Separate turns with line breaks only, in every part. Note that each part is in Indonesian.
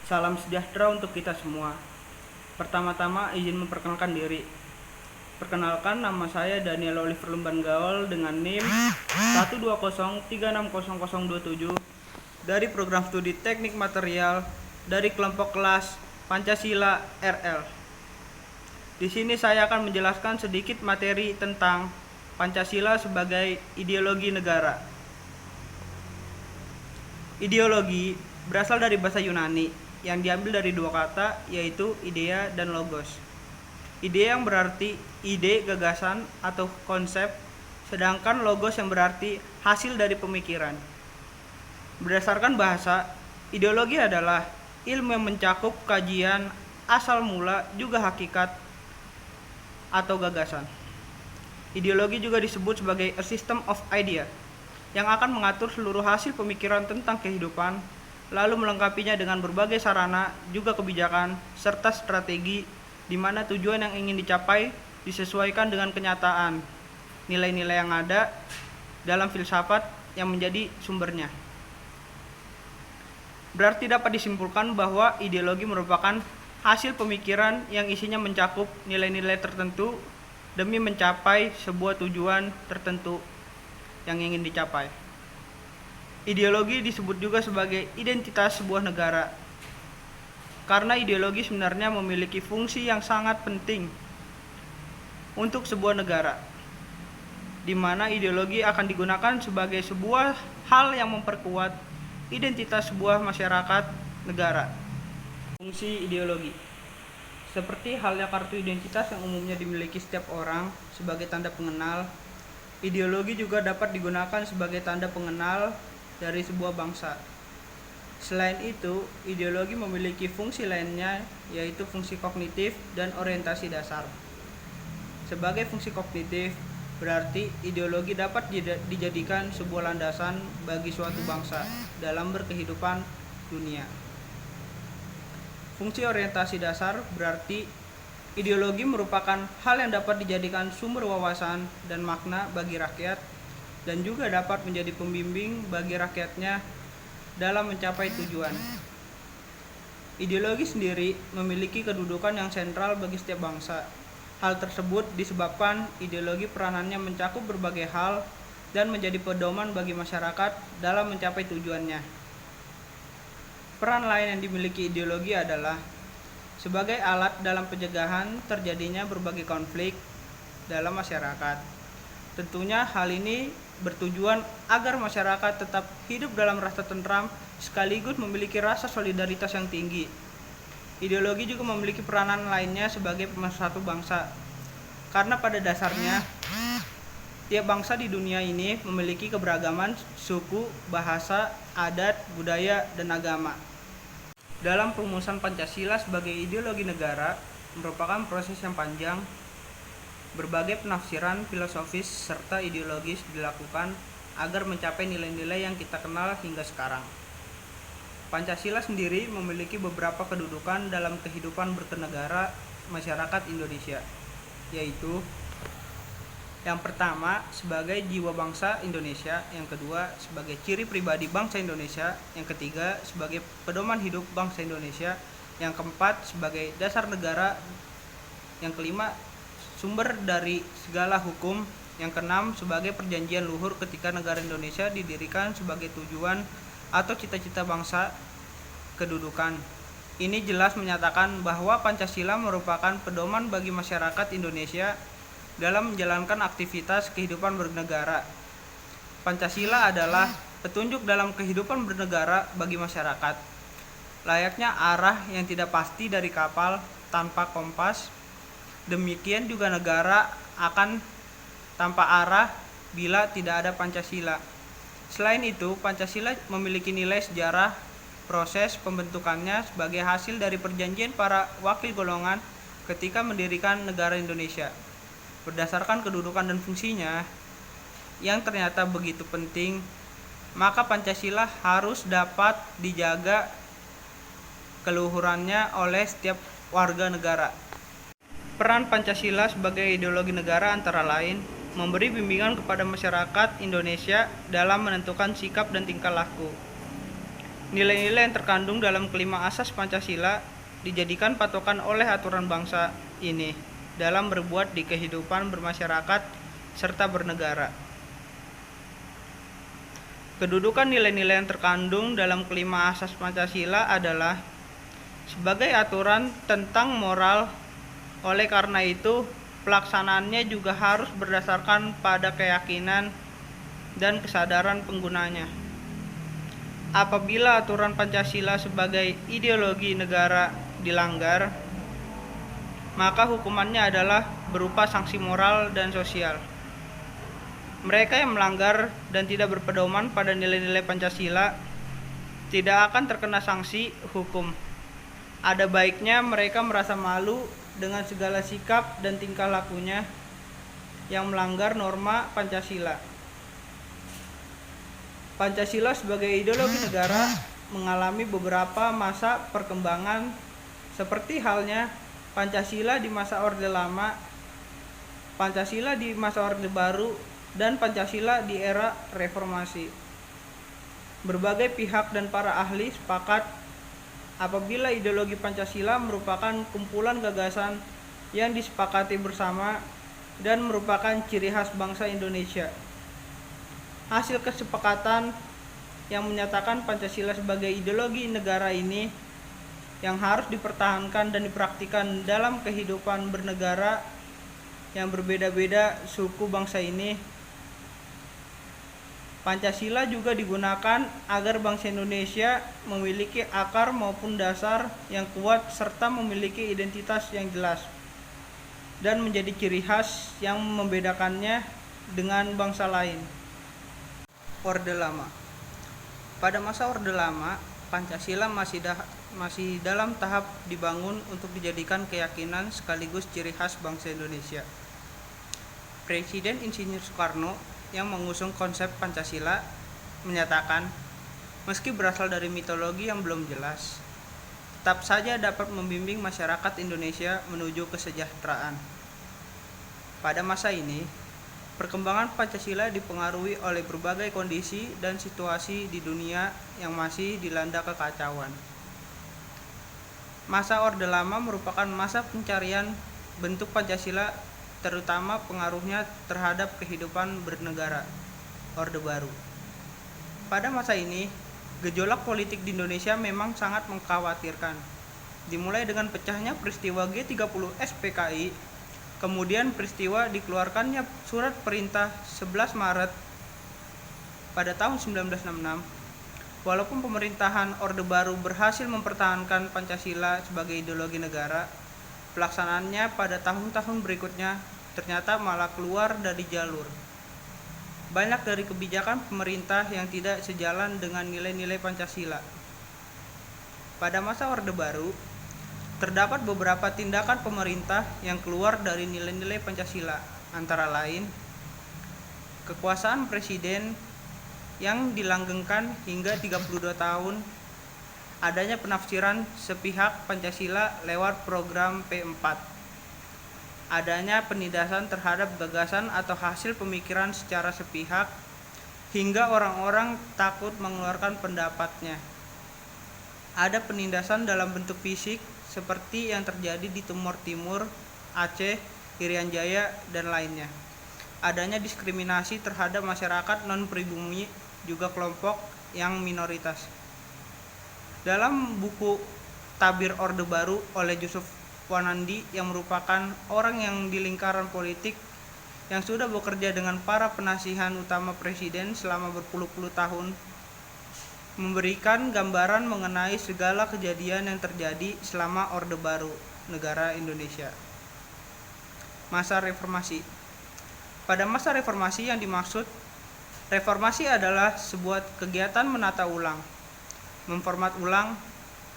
Salam sejahtera untuk kita semua. Pertama-tama izin memperkenalkan diri. Perkenalkan, nama saya Daniel Oliver Lumban Gaul dengan NIM 120360027 dari program studi Teknik Material dari kelompok kelas Pancasila RL. Di sini saya akan menjelaskan sedikit materi tentang Pancasila sebagai ideologi negara. Ideologi berasal dari bahasa Yunani yang diambil dari dua kata, yaitu idea dan logos. Ide yang berarti ide, gagasan, atau konsep, sedangkan logos yang berarti hasil dari pemikiran. Berdasarkan bahasa, ideologi adalah ilmu yang mencakup kajian asal mula juga hakikat atau gagasan. Ideologi juga disebut sebagai a system of idea yang akan mengatur seluruh hasil pemikiran tentang kehidupan, lalu melengkapinya dengan berbagai sarana, juga kebijakan, serta strategi di mana tujuan yang ingin dicapai disesuaikan dengan kenyataan, nilai-nilai yang ada dalam filsafat yang menjadi sumbernya. Berarti dapat disimpulkan bahwa ideologi merupakan hasil pemikiran yang isinya mencakup nilai-nilai tertentu demi mencapai sebuah tujuan tertentu yang ingin dicapai. Ideologi disebut juga sebagai identitas sebuah negara, karena ideologi sebenarnya memiliki fungsi yang sangat penting untuk sebuah negara, di mana ideologi akan digunakan sebagai sebuah hal yang memperkuat identitas sebuah masyarakat negara. Fungsi ideologi seperti halnya kartu identitas yang umumnya dimiliki setiap orang sebagai tanda pengenal, ideologi juga dapat digunakan sebagai tanda pengenal dari sebuah bangsa. Selain itu, ideologi memiliki fungsi lainnya, yaitu fungsi kognitif dan orientasi dasar. Sebagai fungsi kognitif, berarti ideologi dapat dijadikan sebuah landasan bagi suatu bangsa dalam berkehidupan dunia. Fungsi orientasi dasar berarti ideologi merupakan hal yang dapat dijadikan sumber wawasan dan makna bagi rakyat, dan juga dapat menjadi pembimbing bagi rakyatnya dalam mencapai tujuan. Ideologi sendiri memiliki kedudukan yang sentral bagi setiap bangsa. Hal tersebut disebabkan ideologi peranannya mencakup berbagai hal dan menjadi pedoman bagi masyarakat dalam mencapai tujuannya. Peran lain yang dimiliki ideologi adalah sebagai alat dalam pencegahan terjadinya berbagai konflik dalam masyarakat. Tentunya hal ini bertujuan agar masyarakat tetap hidup dalam rasa tentram sekaligus memiliki rasa solidaritas yang tinggi. Ideologi juga memiliki peranan lainnya sebagai pemersatu bangsa, karena pada dasarnya tiap bangsa di dunia ini memiliki keberagaman suku, bahasa, adat, budaya, dan agama. Dalam perumusan Pancasila sebagai ideologi negara merupakan proses yang panjang. Berbagai penafsiran filosofis serta ideologis dilakukan agar mencapai nilai-nilai yang kita kenal hingga sekarang. Pancasila sendiri memiliki beberapa kedudukan dalam kehidupan bernegara masyarakat Indonesia, yaitu yang pertama sebagai jiwa bangsa Indonesia, yang kedua sebagai ciri pribadi bangsa Indonesia, yang ketiga sebagai pedoman hidup bangsa Indonesia, yang keempat sebagai dasar negara, yang kelima sumber dari segala hukum, yang keenam sebagai perjanjian luhur ketika negara Indonesia didirikan sebagai tujuan atau cita-cita bangsa. Kedudukan ini jelas menyatakan bahwa Pancasila merupakan pedoman bagi masyarakat Indonesia dalam menjalankan aktivitas kehidupan bernegara. Pancasila adalah petunjuk dalam kehidupan bernegara bagi masyarakat. Layaknya arah yang tidak pasti dari kapal tanpa kompas, demikian juga negara akan tanpa arah bila tidak ada Pancasila. Selain itu, Pancasila memiliki nilai sejarah. Proses pembentukannya sebagai hasil dari perjanjian para wakil golongan ketika mendirikan negara Indonesia. Berdasarkan kedudukan dan fungsinya yang ternyata begitu penting, maka Pancasila harus dapat dijaga keluhurannya oleh setiap warga negara. Peran Pancasila sebagai ideologi negara antara lain memberi bimbingan kepada masyarakat Indonesia dalam menentukan sikap dan tingkah laku, Nilai-nilai yang terkandung dalam kelima asas Pancasila dijadikan patokan oleh aturan bangsa ini dalam berbuat di kehidupan bermasyarakat serta bernegara. Kedudukan nilai-nilai yang terkandung dalam kelima asas Pancasila adalah sebagai aturan tentang moral. Oleh karena itu, pelaksanaannya juga harus berdasarkan pada keyakinan dan kesadaran penggunanya. Apabila aturan Pancasila sebagai ideologi negara dilanggar, maka hukumannya adalah berupa sanksi moral dan sosial. Mereka yang melanggar dan tidak berpedoman pada nilai-nilai Pancasila tidak akan terkena sanksi hukum. Ada baiknya mereka merasa malu dengan segala sikap dan tingkah lakunya yang melanggar norma Pancasila. Pancasila sebagai ideologi negara mengalami beberapa masa perkembangan seperti halnya Pancasila di masa Orde Lama, Pancasila di masa Orde Baru, dan Pancasila di era Reformasi. Berbagai pihak dan para ahli sepakat apabila ideologi Pancasila merupakan kumpulan gagasan yang disepakati bersama dan merupakan ciri khas bangsa Indonesia. Hasil kesepakatan yang menyatakan Pancasila sebagai ideologi negara ini yang harus dipertahankan dan dipraktikkan dalam kehidupan bernegara yang berbeda-beda suku bangsa ini. Pancasila juga digunakan agar bangsa Indonesia memiliki akar maupun dasar yang kuat serta memiliki identitas yang jelas dan menjadi ciri khas yang membedakannya dengan bangsa lain. Orde Lama. Pada masa Orde Lama, Pancasila masih dalam tahap dibangun untuk dijadikan keyakinan sekaligus ciri khas bangsa Indonesia. Presiden Insinyur Soekarno yang mengusung konsep Pancasila menyatakan, meski berasal dari mitologi yang belum jelas, tetap saja dapat membimbing masyarakat Indonesia menuju kesejahteraan. Pada masa ini, perkembangan Pancasila dipengaruhi oleh berbagai kondisi dan situasi di dunia yang masih dilanda kekacauan. Masa Orde Lama merupakan masa pencarian bentuk Pancasila, terutama pengaruhnya terhadap kehidupan bernegara. Orde Baru. Pada masa ini, gejolak politik di Indonesia memang sangat mengkhawatirkan. Dimulai dengan pecahnya peristiwa G30 SPKI, kemudian peristiwa dikeluarkannya surat perintah 11 Maret pada tahun 1966. Walaupun pemerintahan Orde Baru berhasil mempertahankan Pancasila sebagai ideologi negara, pelaksanaannya pada tahun-tahun berikutnya ternyata malah keluar dari jalur. Banyak dari kebijakan pemerintah yang tidak sejalan dengan nilai-nilai Pancasila. Pada masa Orde Baru, terdapat beberapa tindakan pemerintah yang keluar dari nilai-nilai Pancasila, antara lain kekuasaan presiden yang dilanggengkan hingga 32 tahun, adanya penafsiran sepihak Pancasila lewat program P4, adanya penindasan terhadap gagasan atau hasil pemikiran secara sepihak hingga orang-orang takut mengeluarkan pendapatnya. Ada penindasan dalam bentuk fisik seperti yang terjadi di Timur Timur, Aceh, Irian Jaya, dan lainnya. Adanya diskriminasi terhadap masyarakat non-pribumi, juga kelompok yang minoritas. Dalam buku Tabir Orde Baru oleh Yusuf Wanandi yang merupakan orang yang di lingkaran politik yang sudah bekerja dengan para penasihat utama presiden selama berpuluh-puluh tahun, memberikan gambaran mengenai segala kejadian yang terjadi selama Orde Baru negara Indonesia. Masa reformasi. Pada masa reformasi yang dimaksud, reformasi adalah sebuah kegiatan menata ulang, memformat ulang,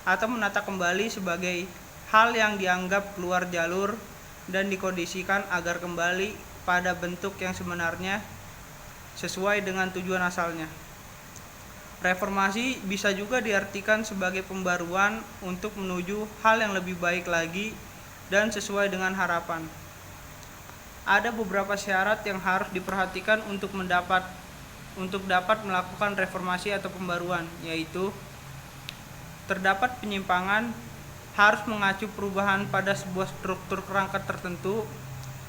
atau menata kembali sebagai hal yang dianggap keluar jalur dan dikondisikan agar kembali pada bentuk yang sebenarnya sesuai dengan tujuan asalnya. Reformasi bisa juga diartikan sebagai pembaruan untuk menuju hal yang lebih baik lagi dan sesuai dengan harapan. Ada beberapa syarat yang harus diperhatikan untuk dapat melakukan reformasi atau pembaruan, yaitu terdapat penyimpangan harus mengacu perubahan pada sebuah struktur kerangka tertentu.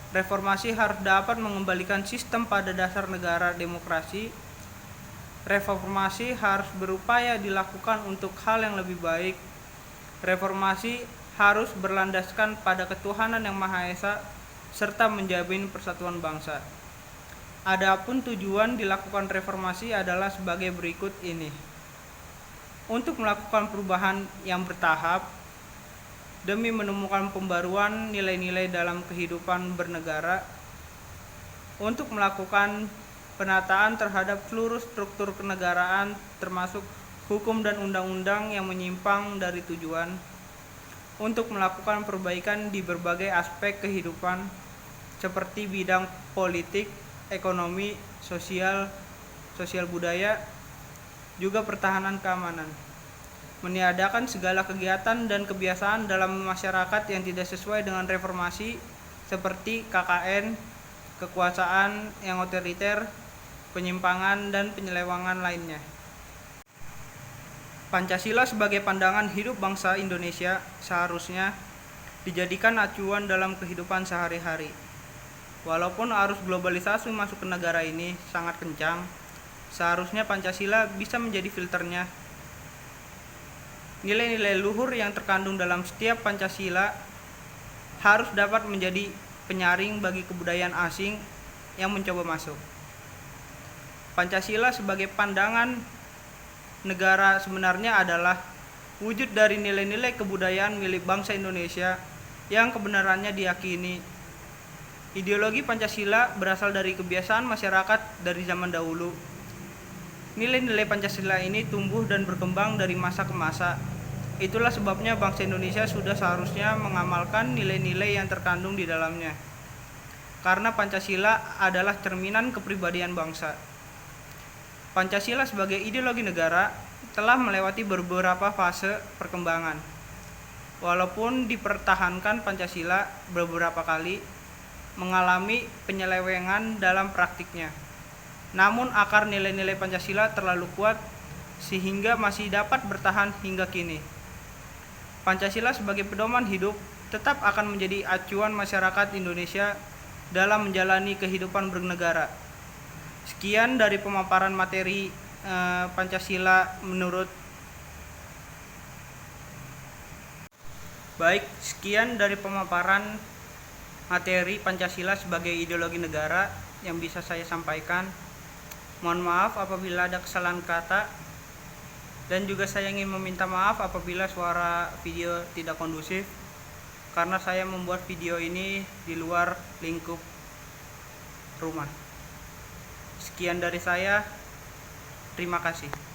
Reformasi harus dapat mengembalikan sistem pada dasar negara demokrasi. Reformasi harus berupaya dilakukan untuk hal yang lebih baik. Reformasi harus berlandaskan pada ketuhanan yang Maha Esa serta menjamin persatuan bangsa. Adapun tujuan dilakukan reformasi adalah sebagai berikut ini. Untuk melakukan perubahan yang bertahap demi menemukan pembaruan nilai-nilai dalam kehidupan bernegara, untuk melakukan penataan terhadap seluruh struktur kenegaraan termasuk hukum dan undang-undang yang menyimpang dari tujuan, untuk melakukan perbaikan di berbagai aspek kehidupan seperti bidang politik, ekonomi, sosial budaya, juga pertahanan keamanan. Meniadakan segala kegiatan dan kebiasaan dalam masyarakat yang tidak sesuai dengan reformasi seperti KKN, kekuasaan yang otoriter, penyimpangan dan penyelewengan lainnya. Pancasila sebagai pandangan hidup bangsa Indonesia seharusnya dijadikan acuan dalam kehidupan sehari-hari. Walaupun arus globalisasi masuk ke negara ini sangat kencang, seharusnya Pancasila bisa menjadi filternya. Nilai-nilai luhur yang terkandung dalam setiap Pancasila harus dapat menjadi penyaring bagi kebudayaan asing yang mencoba masuk. Pancasila sebagai pandangan negara sebenarnya adalah wujud dari nilai-nilai kebudayaan milik bangsa Indonesia yang kebenarannya diyakini. Ideologi Pancasila berasal dari kebiasaan masyarakat dari zaman dahulu. Nilai-nilai Pancasila ini tumbuh dan berkembang dari masa ke masa. Itulah sebabnya bangsa Indonesia sudah seharusnya mengamalkan nilai-nilai yang terkandung di dalamnya. Karena Pancasila adalah cerminan kepribadian bangsa. Pancasila sebagai ideologi negara telah melewati beberapa fase perkembangan. Walaupun dipertahankan, Pancasila beberapa kali mengalami penyelewengan dalam praktiknya. Namun akar nilai-nilai Pancasila terlalu kuat sehingga masih dapat bertahan hingga kini. Pancasila sebagai pedoman hidup tetap akan menjadi acuan masyarakat Indonesia dalam menjalani kehidupan bernegara. Sekian dari pemaparan materi Pancasila sekian dari pemaparan materi Pancasila sebagai ideologi negara yang bisa saya sampaikan. Mohon maaf apabila ada kesalahan kata, dan juga saya ingin meminta maaf apabila suara video tidak kondusif karena saya membuat video ini di luar lingkup rumah. Sekian dari saya, terima kasih.